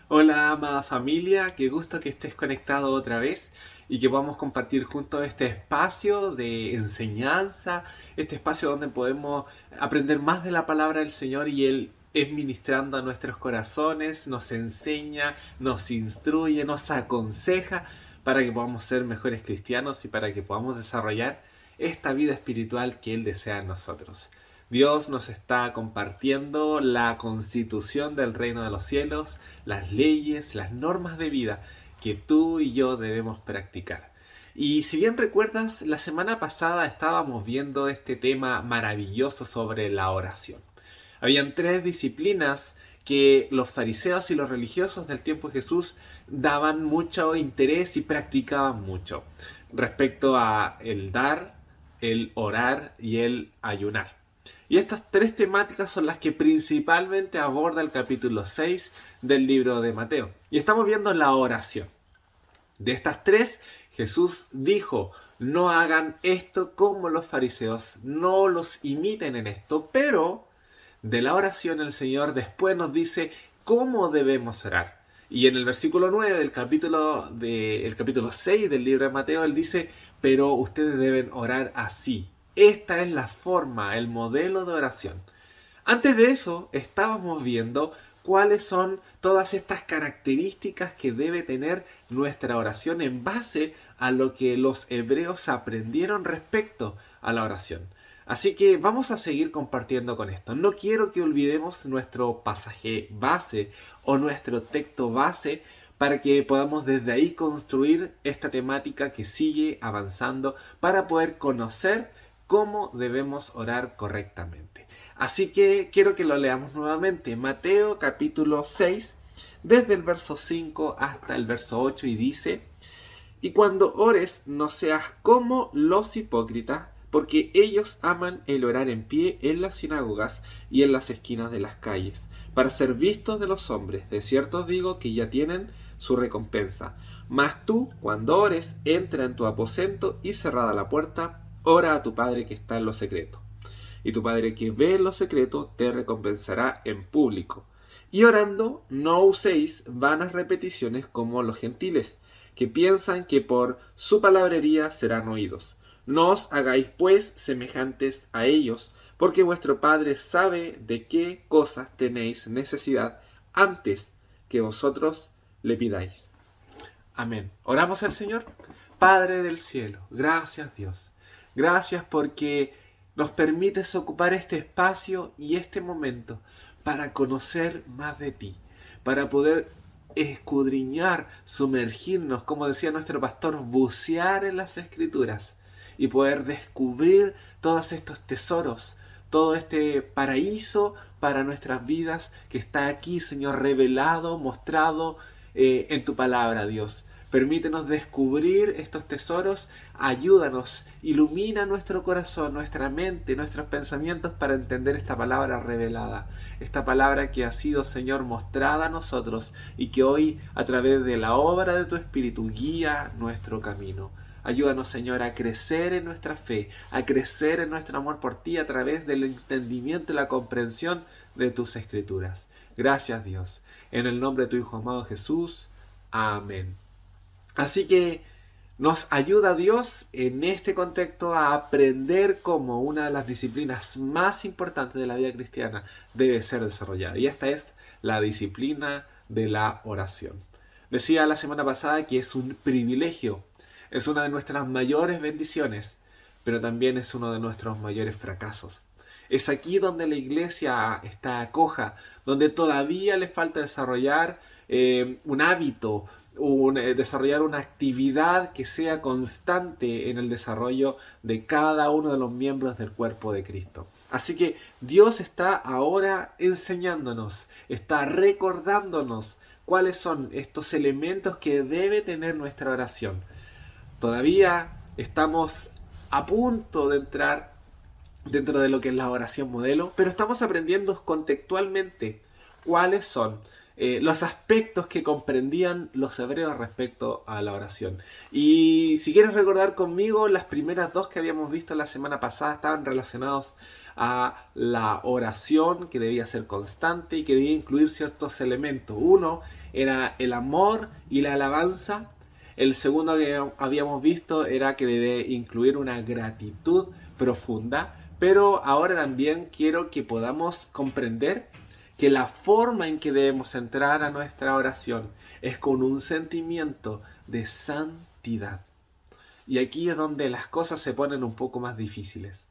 Hola, amada familia, qué gusto que estés conectado otra vez y que podamos compartir juntos este espacio de enseñanza, este espacio donde podemos aprender más de la palabra del Señor y Él es ministrando a nuestros corazones, nos enseña, nos instruye, nos aconseja para que podamos ser mejores cristianos y para que podamos desarrollar esta vida espiritual que Él desea en nosotros. Dios nos está compartiendo la constitución del reino de los cielos, las leyes, las normas de vida que tú y yo debemos practicar. Y si bien recuerdas, la semana pasada estábamos viendo este tema maravilloso sobre la oración. Habían tres disciplinas que los fariseos y los religiosos del tiempo de Jesús daban mucho interés y practicaban mucho respecto a el dar, el orar y el ayunar. Y estas tres temáticas son las que principalmente aborda el capítulo 6 del libro de Mateo. Y estamos viendo la oración. De estas tres, Jesús dijo, no hagan esto como los fariseos, no los imiten en esto, pero de la oración el Señor después nos dice cómo debemos orar. Y en el versículo 9 del capítulo 6 del libro de Mateo, él dice, pero ustedes deben orar así. Esta es la forma, el modelo de oración. Antes de eso, estábamos viendo cuáles son todas estas características que debe tener nuestra oración en base a lo que los hebreos aprendieron respecto a la oración. Así que vamos a seguir compartiendo con esto. No quiero que olvidemos nuestro pasaje base o nuestro texto base para que podamos desde ahí construir esta temática que sigue avanzando para poder conocer cómo debemos orar correctamente. Así que quiero que lo leamos nuevamente. Mateo capítulo 6, desde el verso 5 hasta el verso 8 y dice, y cuando ores no seas como los hipócritas, porque ellos aman el orar en pie en las sinagogas y en las esquinas de las calles, para ser vistos de los hombres. De cierto os digo que ya tienen su recompensa. Mas tú, cuando ores, entra en tu aposento y cerrada la puerta, ora a tu Padre que está en lo secreto. Y tu Padre que ve en lo secreto te recompensará en público. Y orando, no uséis vanas repeticiones como los gentiles, que piensan que por su palabrería serán oídos. No os hagáis pues semejantes a ellos, porque vuestro Padre sabe de qué cosas tenéis necesidad antes que vosotros le pidáis. Amén. Oramos al Señor. Padre del cielo, gracias Dios. Gracias porque nos permites ocupar este espacio y este momento para conocer más de ti, para poder escudriñar, sumergirnos, como decía nuestro pastor, bucear en las escrituras y poder descubrir todos estos tesoros, todo este paraíso para nuestras vidas que está aquí, Señor, revelado, mostrado en tu palabra, Dios. Permítenos descubrir estos tesoros, ayúdanos, ilumina nuestro corazón, nuestra mente, nuestros pensamientos para entender esta palabra revelada, esta palabra que ha sido, Señor, mostrada a nosotros y que hoy, a través de la obra de tu Espíritu, guía nuestro camino. Ayúdanos, Señor, a crecer en nuestra fe, a crecer en nuestro amor por ti a través del entendimiento y la comprensión de tus escrituras. Gracias, Dios. En el nombre de tu Hijo amado Jesús. Amén. Así que nos ayuda Dios en este contexto a aprender cómo una de las disciplinas más importantes de la vida cristiana debe ser desarrollada. Y esta es la disciplina de la oración. Decía la semana pasada que es un privilegio, es una de nuestras mayores bendiciones, pero también es uno de nuestros mayores fracasos. Es aquí donde la iglesia está coja, donde todavía le falta desarrollar un hábito, desarrollar una actividad que sea constante en el desarrollo de cada uno de los miembros del cuerpo de Cristo. Así que Dios está ahora enseñándonos, está recordándonos cuáles son estos elementos que debe tener nuestra oración. Todavía estamos a punto de entrar dentro de lo que es la oración modelo, pero estamos aprendiendo contextualmente cuáles son los aspectos que comprendían los hebreos respecto a la oración. Y si quieres recordar conmigo, las primeras dos que habíamos visto la semana pasada estaban relacionados a la oración, que debía ser constante y que debía incluir ciertos elementos. Uno era el amor y la alabanza. El segundo que habíamos visto era que debe incluir una gratitud profunda. Pero ahora también quiero que podamos comprender que la forma en que debemos entrar a nuestra oración es con un sentimiento de santidad. Y aquí es donde las cosas se ponen un poco más difíciles.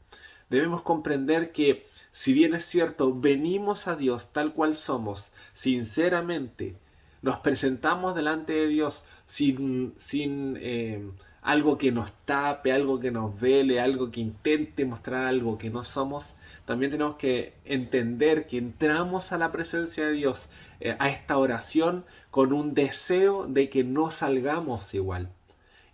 Debemos comprender que, si bien es cierto, venimos a Dios tal cual somos, sinceramente, nos presentamos delante de Dios sin algo que nos tape, algo que nos vele, algo que intente mostrar algo que no somos. También tenemos que entender que entramos a la presencia de Dios, a esta oración, con un deseo de que no salgamos igual.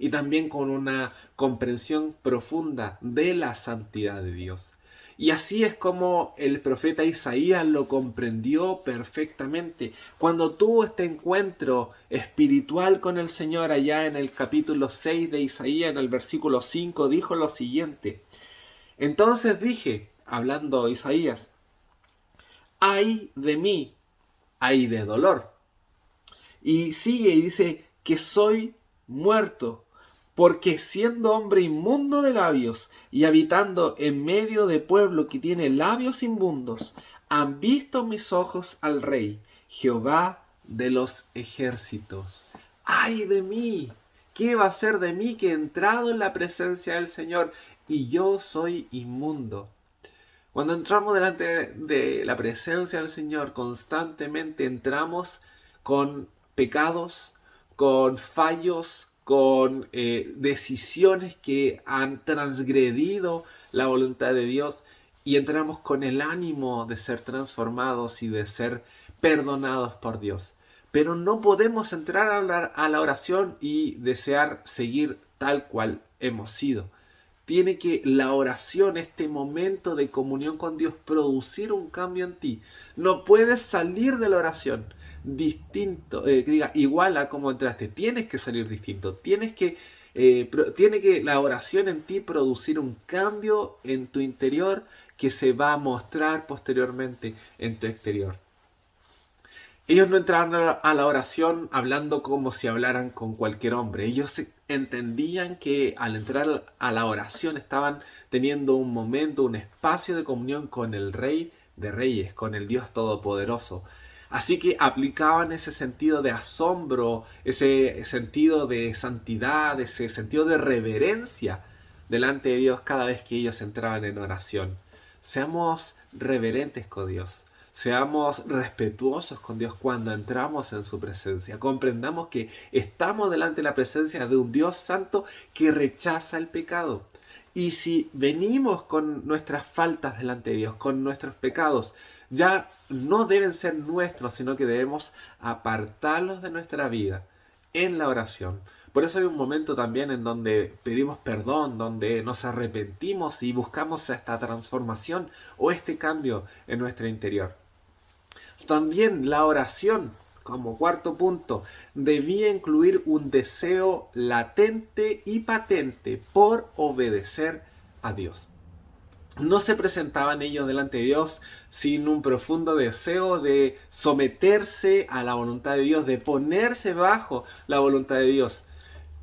Y también con una comprensión profunda de la santidad de Dios. Y así es como el profeta Isaías lo comprendió perfectamente. Cuando tuvo este encuentro espiritual con el Señor allá en el capítulo 6 de Isaías, en el versículo 5, dijo lo siguiente: entonces dije, hablando Isaías, ay de mí, ay de dolor. Y sigue y dice que soy muerto, porque siendo hombre inmundo de labios y habitando en medio de pueblo que tiene labios inmundos, han visto mis ojos al Rey, Jehová de los ejércitos. ¡Ay de mí! ¿Qué va a ser de mí que he entrado en la presencia del Señor y yo soy inmundo? Cuando entramos delante de la presencia del Señor, constantemente entramos con pecados, con fallos, con decisiones que han transgredido la voluntad de Dios, y entramos con el ánimo de ser transformados y de ser perdonados por Dios. Pero no podemos entrar a la oración y desear seguir tal cual hemos sido. Tiene que la oración, este momento de comunión con Dios, producir un cambio en ti. No puedes salir de la oración distinto, igual a como entraste. Tienes que salir distinto. Tiene que la oración en ti producir un cambio en tu interior que se va a mostrar posteriormente en tu exterior. Ellos no entraron a la oración hablando como si hablaran con cualquier hombre. Ellos entendían que al entrar a la oración estaban teniendo un momento, un espacio de comunión con el Rey de Reyes, con el Dios Todopoderoso. Así que aplicaban ese sentido de asombro, ese sentido de santidad, ese sentido de reverencia delante de Dios cada vez que ellos entraban en oración. Seamos reverentes con Dios. Seamos respetuosos con Dios cuando entramos en su presencia. Comprendamos que estamos delante de la presencia de un Dios santo que rechaza el pecado. Y si venimos con nuestras faltas delante de Dios, con nuestros pecados, ya no deben ser nuestros, sino que debemos apartarlos de nuestra vida en la oración. Por eso hay un momento también en donde pedimos perdón, donde nos arrepentimos y buscamos esta transformación o este cambio en nuestro interior. También la oración, como cuarto punto, debía incluir un deseo latente y patente por obedecer a Dios. No se presentaban ellos delante de Dios sin un profundo deseo de someterse a la voluntad de Dios, de ponerse bajo la voluntad de Dios.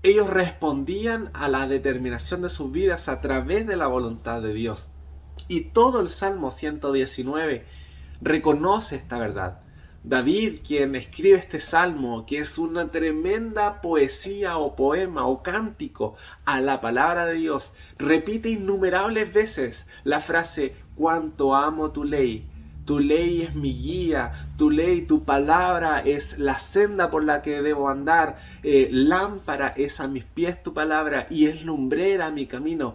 Ellos respondían a la determinación de sus vidas a través de la voluntad de Dios. Y todo el Salmo 119 reconoce esta verdad. David, quien escribe este salmo, que es una tremenda poesía o poema o cántico a la palabra de Dios, repite innumerables veces la frase: cuánto amo tu ley es mi guía, tu ley, tu palabra es la senda por la que debo andar, lámpara es a mis pies tu palabra y es lumbrera a mi camino.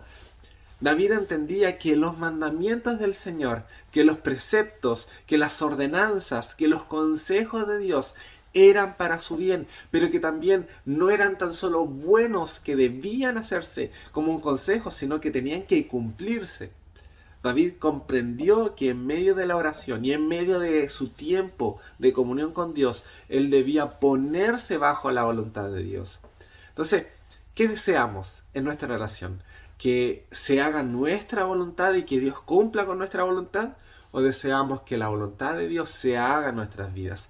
David entendía que los mandamientos del Señor, que los preceptos, que las ordenanzas, que los consejos de Dios eran para su bien, pero que también no eran tan solo buenos que debían hacerse como un consejo, sino que tenían que cumplirse. David comprendió que en medio de la oración y en medio de su tiempo de comunión con Dios, él debía ponerse bajo la voluntad de Dios. Entonces, ¿qué deseamos en nuestra oración? ¿Que se haga nuestra voluntad y que Dios cumpla con nuestra voluntad? ¿O deseamos que la voluntad de Dios se haga en nuestras vidas?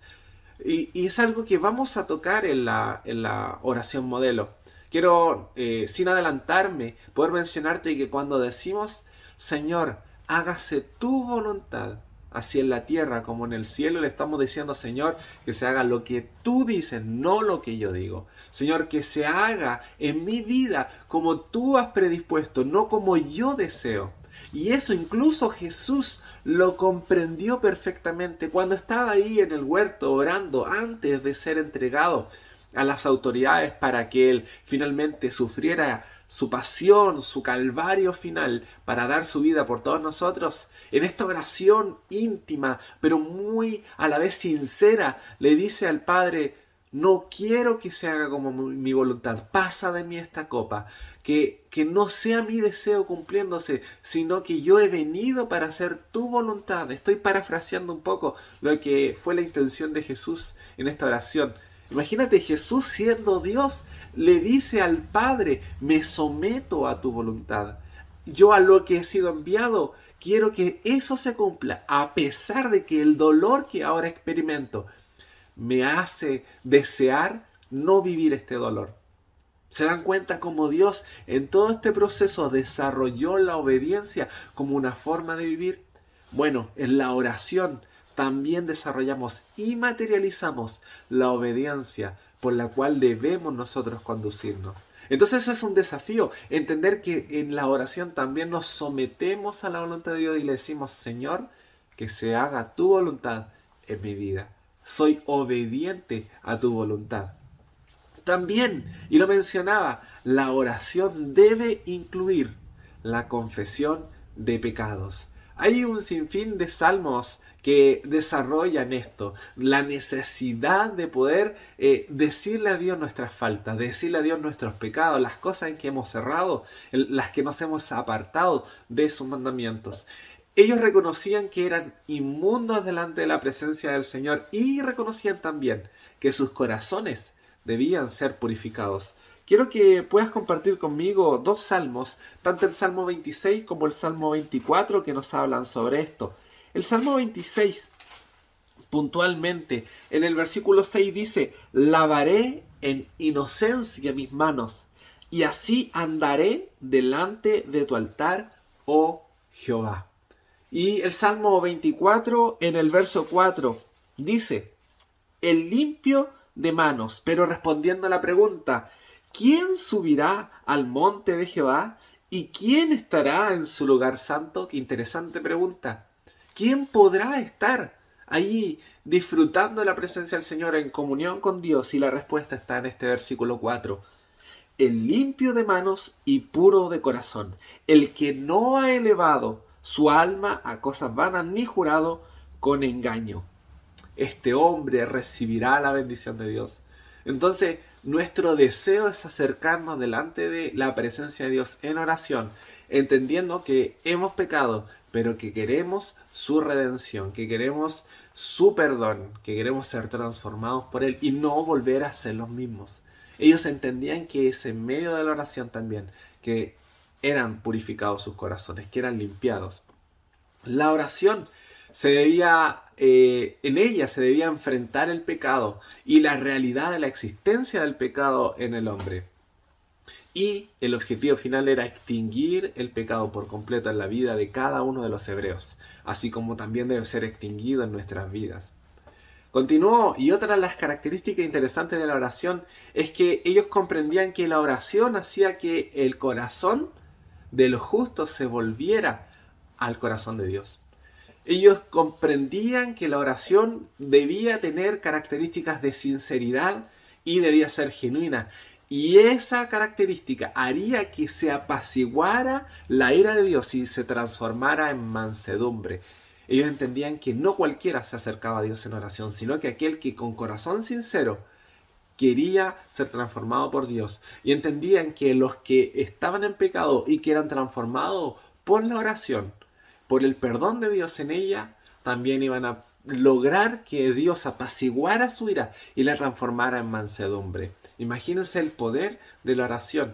Y es algo que vamos a tocar en la oración modelo. Quiero, sin adelantarme, poder mencionarte que cuando decimos, Señor, hágase tu voluntad, así en la tierra como en el cielo, le estamos diciendo, Señor, que se haga lo que tú dices, no lo que yo digo. Señor, que se haga en mi vida como tú has predispuesto, no como yo deseo. Y eso incluso Jesús lo comprendió perfectamente cuando estaba ahí en el huerto orando antes de ser entregado a las autoridades para que él finalmente sufriera su pasión, su calvario final para dar su vida por todos nosotros. En esta oración íntima, pero muy a la vez sincera, le dice al Padre, no quiero que se haga como mi voluntad, pasa de mí esta copa, que no sea mi deseo cumpliéndose, sino que yo he venido para hacer tu voluntad. Estoy parafraseando un poco lo que fue la intención de Jesús en esta oración. Imagínate, Jesús siendo Dios, le dice al Padre, me someto a tu voluntad. Yo a lo que he sido enviado, quiero que eso se cumpla, a pesar de que el dolor que ahora experimento me hace desear no vivir este dolor. ¿Se dan cuenta cómo Dios en todo este proceso desarrolló la obediencia como una forma de vivir? Bueno, en la oración también desarrollamos y materializamos la obediencia por la cual debemos nosotros conducirnos. Entonces es un desafío entender que en la oración también nos sometemos a la voluntad de Dios y le decimos, Señor, que se haga tu voluntad en mi vida. Soy obediente a tu voluntad. También, y lo mencionaba, la oración debe incluir la confesión de pecados. Hay un sinfín de salmos que desarrollan esto, la necesidad de poder decirle a Dios nuestras faltas, decirle a Dios nuestros pecados, las cosas en que hemos errado, las que nos hemos apartado de sus mandamientos. Ellos reconocían que eran inmundos delante de la presencia del Señor y reconocían también que sus corazones debían ser purificados. Quiero que puedas compartir conmigo dos salmos, tanto el Salmo 26 como el Salmo 24, que nos hablan sobre esto. El Salmo 26, puntualmente, en el versículo 6 dice, lavaré en inocencia mis manos, y así andaré delante de tu altar, oh Jehová. Y el Salmo 24, en el verso 4, dice, el limpio de manos, pero respondiendo a la pregunta, ¿quién subirá al monte de Jehová? ¿Y quién estará en su lugar santo? Qué interesante pregunta. ¿Quién podrá estar allí disfrutando de la presencia del Señor en comunión con Dios? Y la respuesta está en este versículo 4. El limpio de manos y puro de corazón, el que no ha elevado su alma a cosas vanas ni jurado con engaño. Este hombre recibirá la bendición de Dios. Entonces, nuestro deseo es acercarnos delante de la presencia de Dios en oración, entendiendo que hemos pecado, pero que queremos su redención, que queremos su perdón, que queremos ser transformados por Él y no volver a ser los mismos. Ellos entendían que es en medio de la oración también que eran purificados sus corazones, que eran limpiados. La oración se debía, en ella se debía enfrentar el pecado y la realidad de la existencia del pecado en el hombre. Y el objetivo final era extinguir el pecado por completo en la vida de cada uno de los hebreos, así como también debe ser extinguido en nuestras vidas. Continuó, y otra de las características interesantes de la oración es que ellos comprendían que la oración hacía que el corazón de los justos se volviera al corazón de Dios. Ellos comprendían que la oración debía tener características de sinceridad y debía ser genuina. Y esa característica haría que se apaciguara la ira de Dios y se transformara en mansedumbre. Ellos entendían que no cualquiera se acercaba a Dios en oración, sino que aquel que con corazón sincero quería ser transformado por Dios. Y entendían que los que estaban en pecado y que eran transformados por la oración, por el perdón de Dios en ella, también iban a lograr que Dios apaciguara su ira y la transformara en mansedumbre. Imagínense el poder de la oración,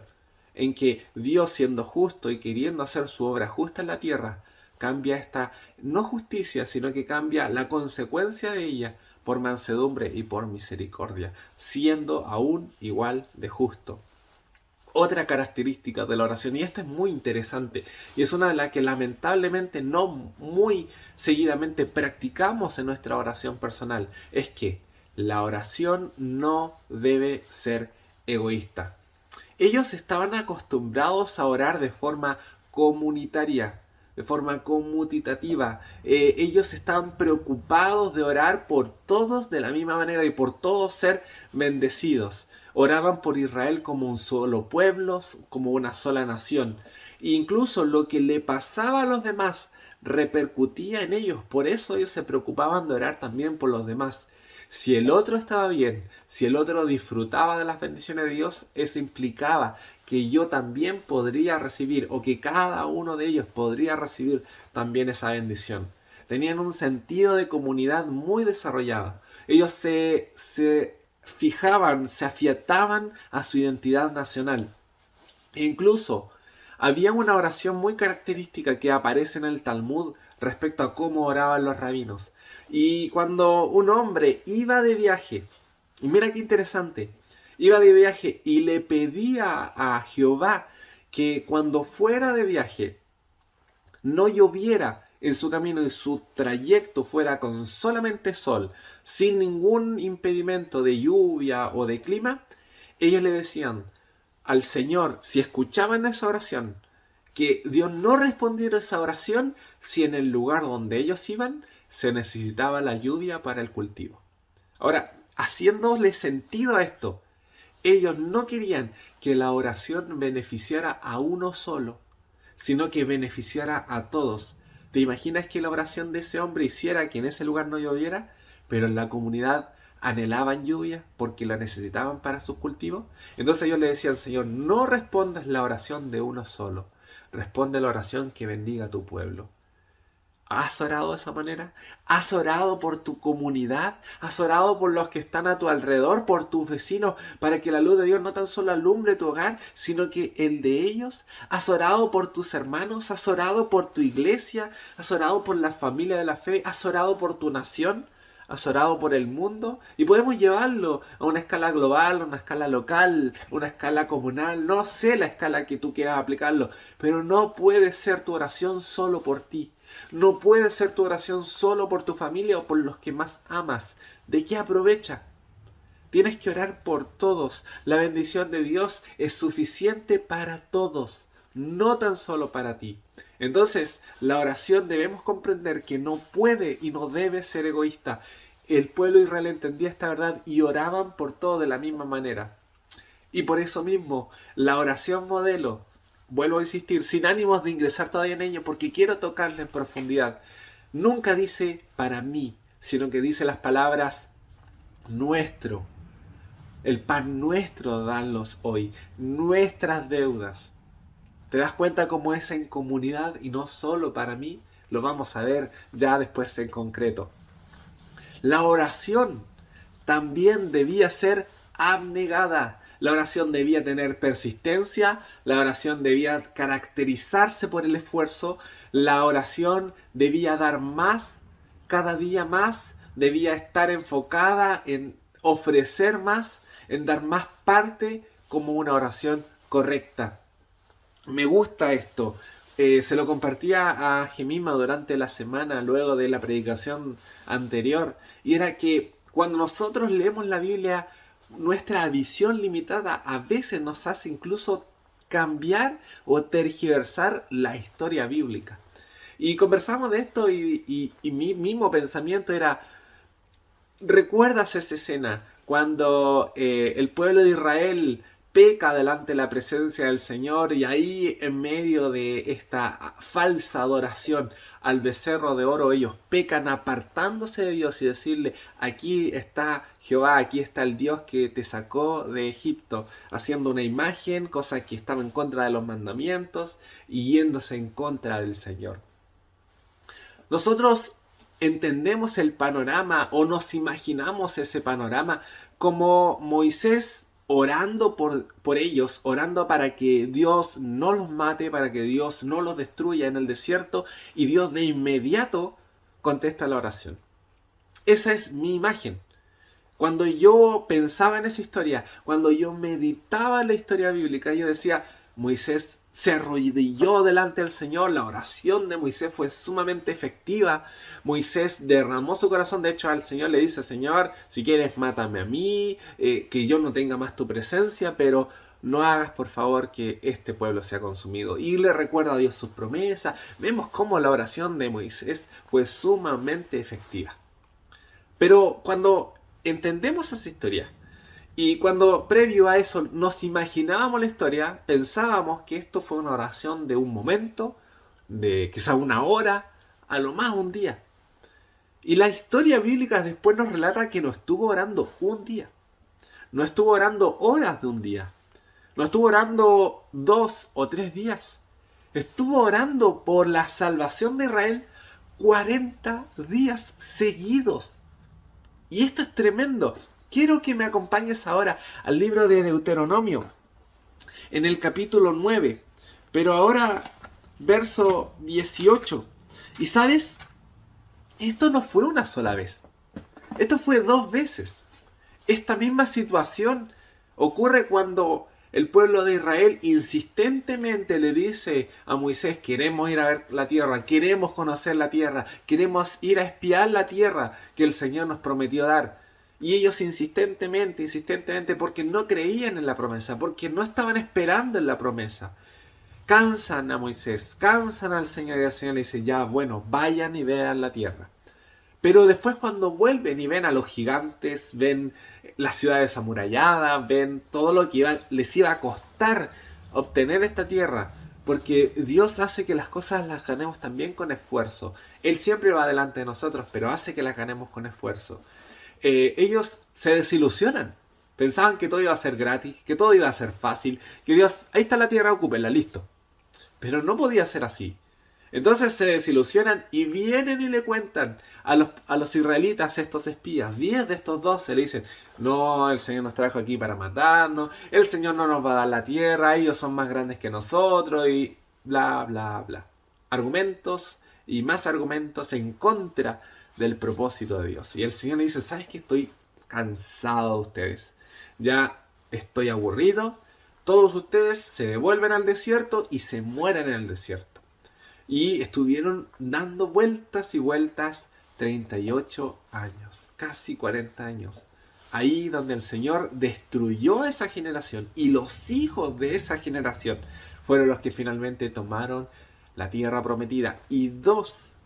en que Dios, siendo justo y queriendo hacer su obra justa en la tierra, cambia esta no justicia, sino que cambia la consecuencia de ella por mansedumbre y por misericordia, siendo aún igual de justo. Otra característica de la oración, y esta es muy interesante, y es una de las que lamentablemente no muy seguidamente practicamos en nuestra oración personal, es que la oración no debe ser egoísta. Ellos estaban acostumbrados a orar de forma comunitaria, de forma conmutativa. Ellos estaban preocupados de orar por todos de la misma manera y por todos ser bendecidos. Oraban por Israel como un solo pueblo, como una sola nación. E incluso lo que le pasaba a los demás repercutía en ellos. Por eso ellos se preocupaban de orar también por los demás. Si el otro estaba bien, si el otro disfrutaba de las bendiciones de Dios, eso implicaba que yo también podría recibir, o que cada uno de ellos podría recibir también esa bendición. Tenían un sentido de comunidad muy desarrollado. Ellos se fijaban, se afiataban a su identidad nacional. E incluso había una oración muy característica que aparece en el Talmud respecto a cómo oraban los rabinos. Y cuando un hombre iba de viaje, y mira qué interesante, iba de viaje y le pedía a Jehová que cuando fuera de viaje no lloviera en su camino y su trayecto fuera con solamente sol, sin ningún impedimento de lluvia o de clima, ellos le decían al Señor, si escuchaban esa oración, que Dios no respondiera esa oración si en el lugar donde ellos iban se necesitaba la lluvia para el cultivo. Ahora, haciéndole sentido a esto, ellos no querían que la oración beneficiara a uno solo, sino que beneficiara a todos. ¿Te imaginas que la oración de ese hombre hiciera que en ese lugar no lloviera, pero en la comunidad anhelaban lluvia porque la necesitaban para sus cultivos? Entonces ellos le decían, Señor, no respondas la oración de uno solo, responde la oración que bendiga a tu pueblo. ¿Has orado de esa manera? ¿Has orado por tu comunidad? ¿Has orado por los que están a tu alrededor, por tus vecinos, para que la luz de Dios no tan solo alumbre tu hogar, sino que el de ellos? ¿Has orado por tus hermanos? ¿Has orado por tu iglesia? ¿Has orado por la familia de la fe? ¿Has orado por tu nación? ¿Has orado por el mundo? Y podemos llevarlo a una escala global, a una escala local, una escala comunal. No sé la escala que tú quieras aplicarlo, pero no puede ser tu oración solo por ti. No puede ser tu oración solo por tu familia o por los que más amas. ¿De qué aprovecha? Tienes que orar por todos. La bendición de Dios es suficiente para todos, no tan solo para ti. Entonces, la oración debemos comprender que no puede y no debe ser egoísta. El pueblo de Israel entendía esta verdad y oraban por todo de la misma manera. Y por eso mismo, la oración modelo, vuelvo a insistir, sin ánimos de ingresar todavía en ello, porque quiero tocarle en profundidad, nunca dice para mí, sino que dice las palabras nuestro. El pan nuestro danlos hoy, nuestras deudas. ¿Te das cuenta cómo es en comunidad y no solo para mí? Lo vamos a ver ya después en concreto. La oración también debía ser abnegada. La oración debía tener persistencia, la oración debía caracterizarse por el esfuerzo, la oración debía dar más, cada día más, debía estar enfocada en ofrecer más, en dar más parte como una oración correcta. Me gusta esto. Se lo compartía a Gemima durante la semana, luego de la predicación anterior, y era que cuando nosotros leemos la Biblia, nuestra visión limitada a veces nos hace incluso cambiar o tergiversar la historia bíblica. Y conversamos de esto y mi mismo pensamiento era, ¿recuerdas esa escena cuando el pueblo de Israel peca delante de la presencia del Señor y ahí en medio de esta falsa adoración al becerro de oro ellos pecan apartándose de Dios y decirle, aquí está Jehová, aquí está el Dios que te sacó de Egipto, haciendo una imagen, cosa que estaba en contra de los mandamientos y yéndose en contra del Señor? Nosotros entendemos el panorama o nos imaginamos ese panorama como Moisés orando por ellos, orando para que Dios no los mate, para que Dios no los destruya en el desierto, y Dios de inmediato contesta la oración. Esa es mi imagen. Cuando yo pensaba en esa historia, cuando yo meditaba en la historia bíblica, yo decía, Moisés se arrodilló delante del Señor, la oración de Moisés fue sumamente efectiva, Moisés derramó su corazón, de hecho al Señor le dice, Señor, si quieres mátame a mí, que yo no tenga más tu presencia, pero no hagas por favor que este pueblo sea consumido. Y le recuerda a Dios sus promesas. Vemos cómo la oración de Moisés fue sumamente efectiva. Pero cuando entendemos esa historia y cuando previo a eso nos imaginábamos la historia, pensábamos que esto fue una oración de un momento, de quizá una hora, a lo más un día. Y la historia bíblica después nos relata que no estuvo orando un día, no estuvo orando horas de un día, no estuvo orando 2 o 3 días, estuvo orando por la salvación de Israel 40 días seguidos. Y esto es tremendo. Quiero que me acompañes ahora al libro de Deuteronomio, en el capítulo 9, pero ahora verso 18. Y sabes, esto no fue una sola vez, esto fue 2 veces. Esta misma situación ocurre cuando el pueblo de Israel insistentemente le dice a Moisés, queremos ir a ver la tierra, queremos conocer la tierra, queremos ir a espiar la tierra que el Señor nos prometió dar. Y ellos insistentemente, porque no creían en la promesa, porque no estaban esperando en la promesa, cansan a Moisés, cansan al Señor, y el Señor le dice, ya, bueno, vayan y vean la tierra. Pero después cuando vuelven y ven a los gigantes, ven las ciudades amuralladas, ven todo lo que les iba a costar obtener esta tierra, porque Dios hace que las cosas las ganemos también con esfuerzo. Él siempre va delante de nosotros, pero hace que las ganemos con esfuerzo. Ellos se desilusionan. Pensaban que todo iba a ser gratis, que todo iba a ser fácil, que Dios, ahí está la tierra, ocúpenla, listo. Pero no podía ser así. Entonces se desilusionan y vienen y le cuentan a los israelitas, estos espías, 10 de estos 12 le dicen, no, el Señor nos trajo aquí para matarnos, el Señor no nos va a dar la tierra, ellos son más grandes que nosotros y bla, bla, bla. Argumentos y más argumentos en contra del propósito de Dios. Y el Señor le dice, ¿sabes qué? Estoy cansado de ustedes, ya estoy aburrido, todos ustedes se devuelven al desierto y se mueren en el desierto. Y estuvieron dando vueltas y vueltas 38 años, casi 40 años. Ahí donde el Señor destruyó a esa generación y los hijos de esa generación fueron los que finalmente tomaron la tierra prometida. Y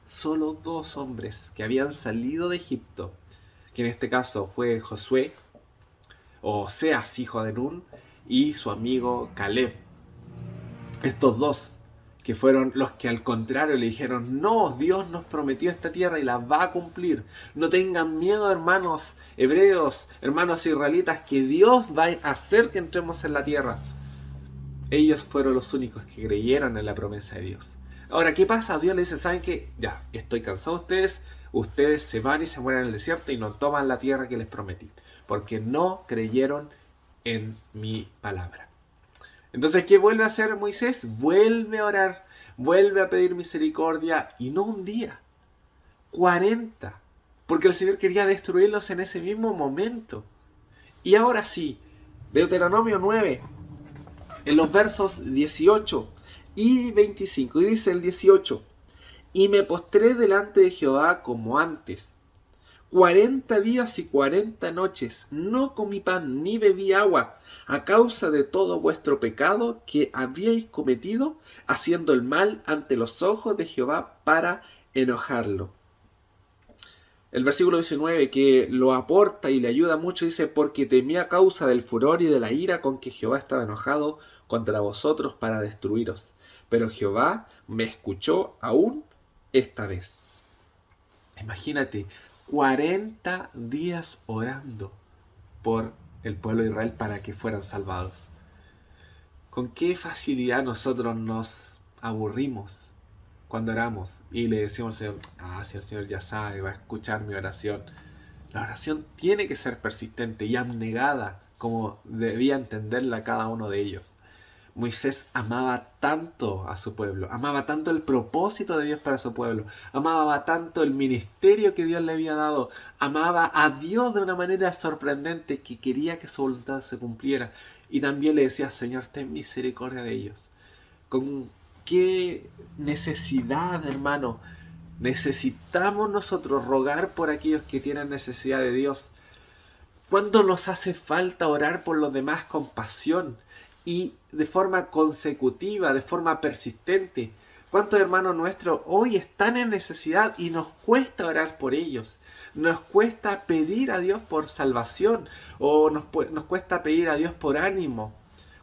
solo dos hombres que habían salido de Egipto, que en este caso fue Josué, o Oseas, hijo de Nun, y su amigo Caleb. Estos dos que fueron los que al contrario le dijeron, no, Dios nos prometió esta tierra y la va a cumplir. No tengan miedo, hermanos hebreos, hermanos israelitas, que Dios va a hacer que entremos en la tierra. Ellos fueron los únicos que creyeron en la promesa de Dios. Ahora, ¿qué pasa? Dios le dice, ¿saben qué? Ya, estoy cansado de ustedes, ustedes se van y se mueren en el desierto y no toman la tierra que les prometí, porque no creyeron en mi palabra. Entonces, ¿qué vuelve a hacer Moisés? Vuelve a orar, vuelve a pedir misericordia, y no un día, 40, porque el Señor quería destruirlos en ese mismo momento. Y ahora sí, Deuteronomio 9, en los versos 18 y 25, y dice el 18, y me postré delante de Jehová como antes, 40 días y 40 noches, no comí pan ni bebí agua, a causa de todo vuestro pecado que habíais cometido, haciendo el mal ante los ojos de Jehová para enojarlo. El versículo 19, que lo aporta y le ayuda mucho, dice, porque temí a causa del furor y de la ira con que Jehová estaba enojado contra vosotros para destruiros. Pero Jehová me escuchó aún esta vez. Imagínate, 40 días orando por el pueblo de Israel para que fueran salvados. Con qué facilidad nosotros nos aburrimos. cuando oramos y le decimos al Señor, si el Señor ya sabe, va a escuchar mi oración. La oración tiene que ser persistente y abnegada, como debía entenderla cada uno de ellos. Moisés amaba tanto a su pueblo, amaba tanto el propósito de Dios para su pueblo, amaba tanto el ministerio que Dios le había dado, amaba a Dios de una manera sorprendente que quería que su voluntad se cumpliera. Y también le decía, Señor, ten misericordia de ellos. Con qué necesidad, hermano, necesitamos nosotros rogar por aquellos que tienen necesidad de Dios. ¿Cuándo nos hace falta orar por los demás con pasión y de forma consecutiva, de forma persistente? ¿Cuántos hermanos nuestros hoy están en necesidad y nos cuesta orar por ellos? Nos cuesta pedir a Dios por salvación o nos cuesta pedir a Dios por ánimo.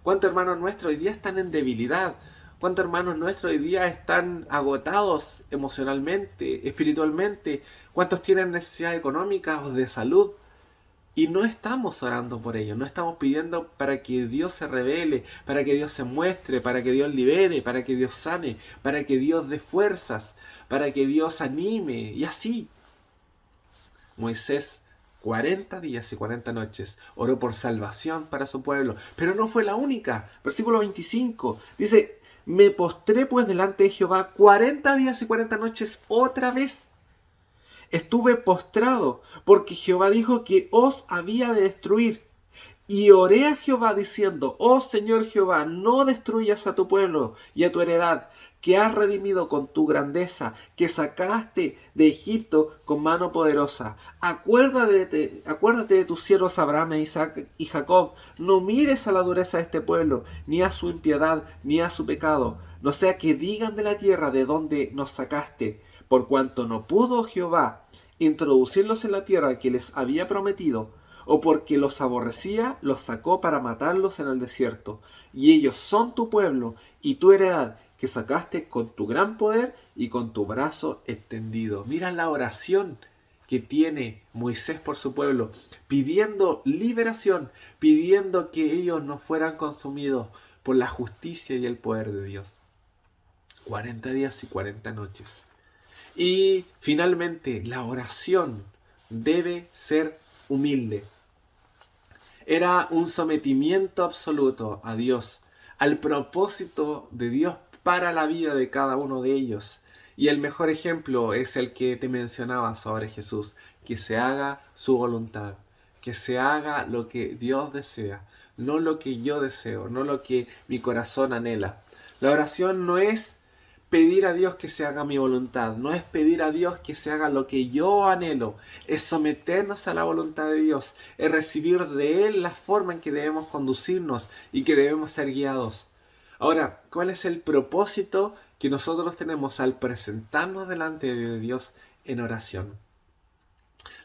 ¿Cuántos hermanos nuestros hoy día están en debilidad? ¿Cuántos hermanos nuestros hoy día están agotados emocionalmente, espiritualmente? ¿Cuántos tienen necesidad económica o de salud? Y no estamos orando por ellos, no estamos pidiendo para que Dios se revele, para que Dios se muestre, para que Dios libere, para que Dios sane, para que Dios dé fuerzas, para que Dios anime, y así. Moisés 40 días y 40 noches oró por salvación para su pueblo, pero no fue la única. Versículo 25 dice, me postré pues delante de Jehová 40 días y 40 noches otra vez. Estuve postrado, porque Jehová dijo que os había de destruir. Y oré a Jehová diciendo, oh Señor Jehová, no destruyas a tu pueblo y a tu heredad, que has redimido con tu grandeza, que sacaste de Egipto con mano poderosa. Acuérdate de tus siervos Abraham, Isaac y Jacob. No mires a la dureza de este pueblo, ni a su impiedad, ni a su pecado. No sea que digan de la tierra de donde nos sacaste, por cuanto no pudo Jehová introducirlos en la tierra que les había prometido, o porque los aborrecía, los sacó para matarlos en el desierto. Y ellos son tu pueblo y tu heredad, que sacaste con tu gran poder y con tu brazo extendido. Mira la oración que tiene Moisés por su pueblo, pidiendo liberación, pidiendo que ellos no fueran consumidos por la justicia y el poder de Dios. 40 días y 40 noches. Y finalmente, la oración debe ser humilde. Era un sometimiento absoluto a Dios, al propósito de Dios para la vida de cada uno de ellos. Y el mejor ejemplo es el que te mencionaba sobre Jesús, que se haga su voluntad, que se haga lo que Dios desea, no lo que yo deseo, no lo que mi corazón anhela. La oración no es pedir a Dios que se haga mi voluntad, no es pedir a Dios que se haga lo que yo anhelo, es someternos a la voluntad de Dios, es recibir de Él la forma en que debemos conducirnos y que debemos ser guiados. Ahora, ¿cuál es el propósito que nosotros tenemos al presentarnos delante de Dios en oración?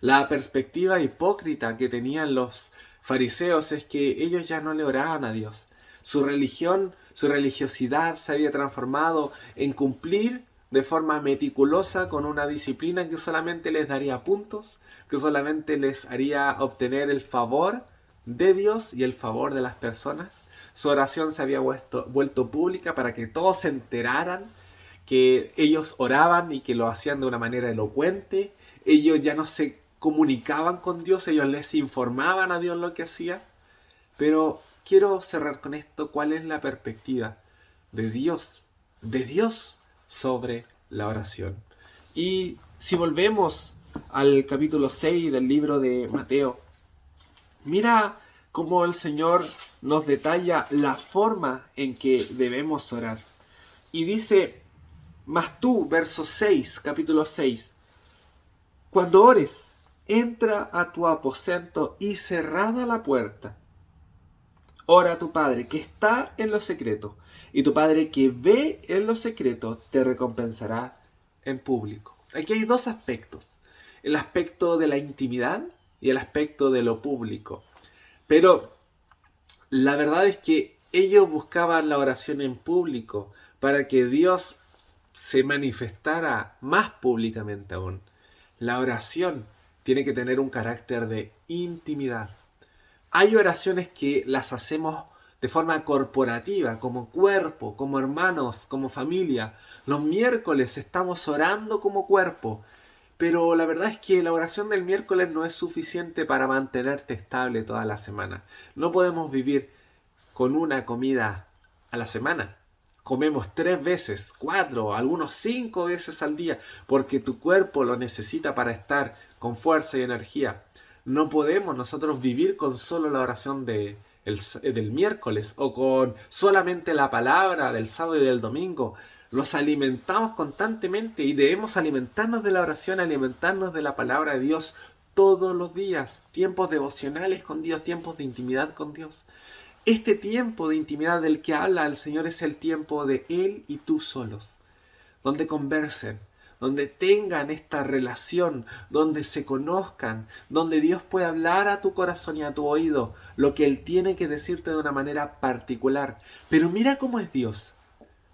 La perspectiva hipócrita que tenían los fariseos es que ellos ya no le oraban a Dios. Su religión, su religiosidad se había transformado en cumplir de forma meticulosa con una disciplina que solamente les daría puntos, que solamente les haría obtener el favor de Dios y el favor de las personas. Su oración se había vuelto pública para que todos se enteraran que ellos oraban y que lo hacían de una manera elocuente. Ellos ya no se comunicaban con Dios, ellos les informaban a Dios lo que hacía. Pero quiero cerrar con esto. ¿Cuál es la perspectiva de Dios sobre la oración? Y si volvemos al capítulo 6 del libro de Mateo, mira cómo el Señor nos detalla la forma en que debemos orar. Y dice, mas tú, verso 6, capítulo 6, cuando ores, entra a tu aposento y cerrada la puerta, ora a tu Padre que está en lo secreto, y tu Padre que ve en lo secreto te recompensará en público. Aquí hay dos aspectos, el aspecto de la intimidad y el aspecto de lo público. Pero la verdad es que ellos buscaban la oración en público para que Dios se manifestara más públicamente aún. La oración tiene que tener un carácter de intimidad. Hay oraciones que las hacemos de forma corporativa, como cuerpo, como hermanos, como familia. Los miércoles estamos orando como cuerpo. Pero la verdad es que la oración del miércoles no es suficiente para mantenerte estable toda la semana. No podemos vivir con una comida a la semana. Comemos 3 veces, 4, algunos 5 veces al día, porque tu cuerpo lo necesita para estar con fuerza y energía. No podemos nosotros vivir con solo la oración del miércoles o con solamente la palabra del sábado y del domingo. Los alimentamos constantemente y debemos alimentarnos de la oración, alimentarnos de la palabra de Dios todos los días. Tiempos devocionales con Dios, tiempos de intimidad con Dios. Este tiempo de intimidad del que habla el Señor es el tiempo de Él y tú solos, donde conversen, donde tengan esta relación, donde se conozcan, donde Dios puede hablar a tu corazón y a tu oído lo que Él tiene que decirte de una manera particular. Pero mira cómo es Dios.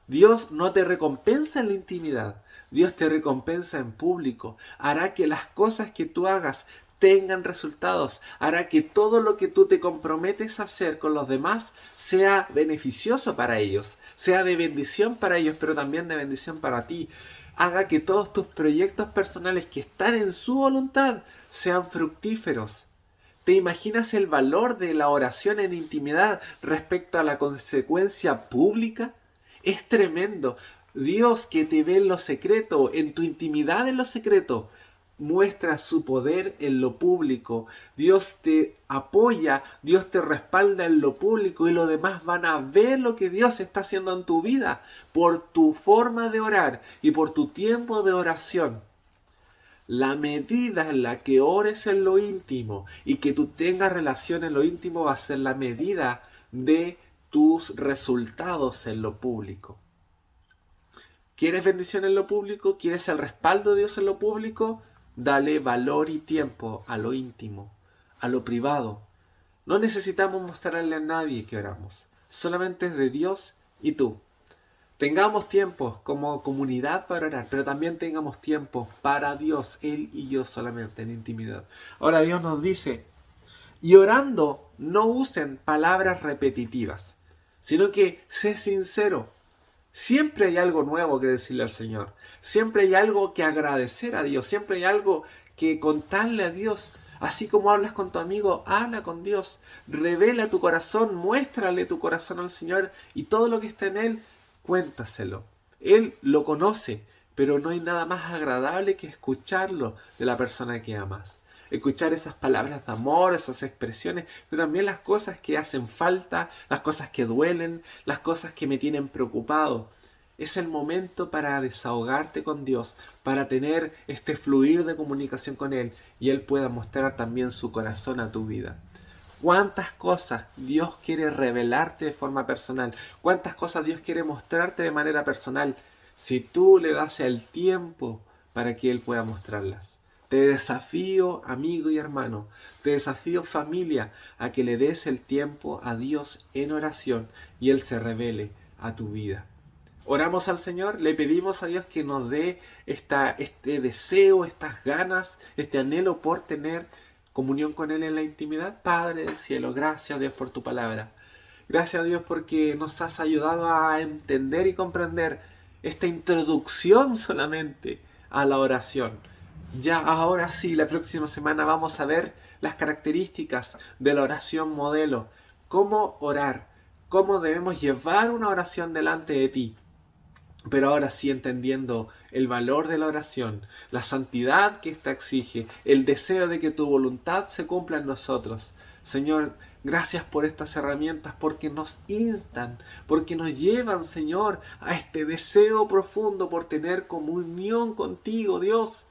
Dios no te recompensa en la intimidad, Dios te recompensa en público. Hará que las cosas que tú hagas tengan resultados. Hará que todo lo que tú te comprometes a hacer con los demás sea beneficioso para ellos, sea de bendición para ellos, pero también de bendición para ti. Haga que todos tus proyectos personales que están en su voluntad sean fructíferos. ¿Te imaginas el valor de la oración en intimidad respecto a la consecuencia pública? Es tremendo. Dios, que te ve en lo secreto, en tu intimidad en lo secreto, muestra su poder en lo público. Dios te apoya, Dios te respalda en lo público y los demás van a ver lo que Dios está haciendo en tu vida por tu forma de orar y por tu tiempo de oración. La medida en la que ores en lo íntimo y que tú tengas relación en lo íntimo va a ser la medida de tus resultados en lo público. ¿Quieres bendición en lo público? ¿Quieres el respaldo de Dios en lo público? Dale valor y tiempo a lo íntimo, a lo privado. No necesitamos mostrarle a nadie que oramos. Solamente es de Dios y tú. Tengamos tiempos como comunidad para orar, pero también tengamos tiempos para Dios, Él y yo solamente en intimidad. Ahora Dios nos dice, y orando no usen palabras repetitivas, sino que sé sincero. Siempre hay algo nuevo que decirle al Señor. Siempre hay algo que agradecer a Dios. Siempre hay algo que contarle a Dios. Así como hablas con tu amigo, habla con Dios. Revela tu corazón, muéstrale tu corazón al Señor y todo lo que está en Él, cuéntaselo. Él lo conoce, pero no hay nada más agradable que escucharlo de la persona que amas. Escuchar esas palabras de amor, esas expresiones, pero también las cosas que hacen falta, las cosas que duelen, las cosas que me tienen preocupado. Es el momento para desahogarte con Dios, para tener este fluir de comunicación con Él y Él pueda mostrar también su corazón a tu vida. ¿Cuántas cosas Dios quiere revelarte de forma personal? ¿Cuántas cosas Dios quiere mostrarte de manera personal? Si tú le das el tiempo para que Él pueda mostrarlas. Te desafío, amigo y hermano, te desafío, familia, a que le des el tiempo a Dios en oración y Él se revele a tu vida. Oramos al Señor, le pedimos a Dios que nos dé este deseo, estas ganas, este anhelo por tener comunión con Él en la intimidad. Padre del cielo, gracias Dios por tu palabra. Gracias a Dios porque nos has ayudado a entender y comprender esta introducción solamente a la oración. Ya ahora sí, la próxima semana vamos a ver las características de la oración modelo. Cómo orar, cómo debemos llevar una oración delante de ti. Pero ahora sí entendiendo el valor de la oración, la santidad que ésta exige, el deseo de que tu voluntad se cumpla en nosotros. Señor, gracias por estas herramientas, porque nos instan, porque nos llevan, Señor, a este deseo profundo por tener comunión contigo, Dios.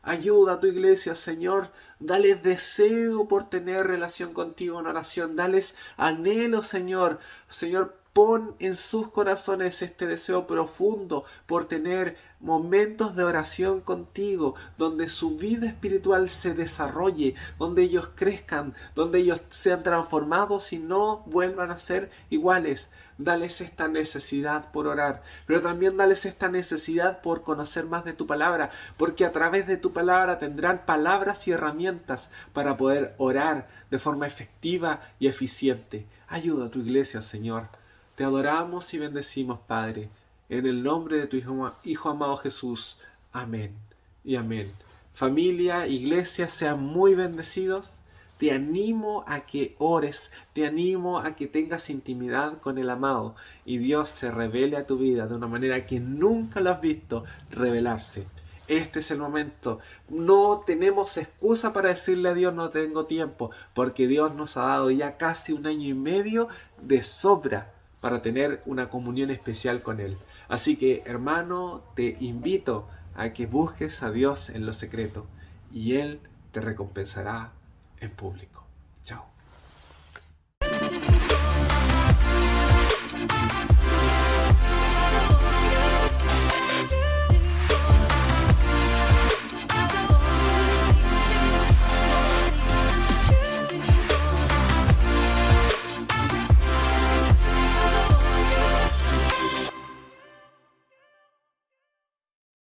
Ayuda a tu iglesia, Señor. Dales deseo por tener relación contigo en oración. Dales anhelo, Señor. Señor, pon en sus corazones este deseo profundo por tener momentos de oración contigo, donde su vida espiritual se desarrolle, donde ellos crezcan, donde ellos sean transformados y no vuelvan a ser iguales. Dales esta necesidad por orar, pero también dales esta necesidad por conocer más de tu palabra, porque a través de tu palabra tendrán palabras y herramientas para poder orar de forma efectiva y eficiente. Ayuda a tu iglesia, Señor. Te adoramos y bendecimos, Padre, en el nombre de tu Hijo amado Jesús. Amén y amén. Familia, iglesia, sean muy bendecidos. Te animo a que ores, te animo a que tengas intimidad con el amado y Dios se revele a tu vida de una manera que nunca lo has visto revelarse. Este es el momento. No tenemos excusa para decirle a Dios no tengo tiempo, porque Dios nos ha dado ya casi 1 año y medio de sobra para tener una comunión especial con Él. Así que, hermano, te invito a que busques a Dios en lo secreto y Él te recompensará en público. Chao.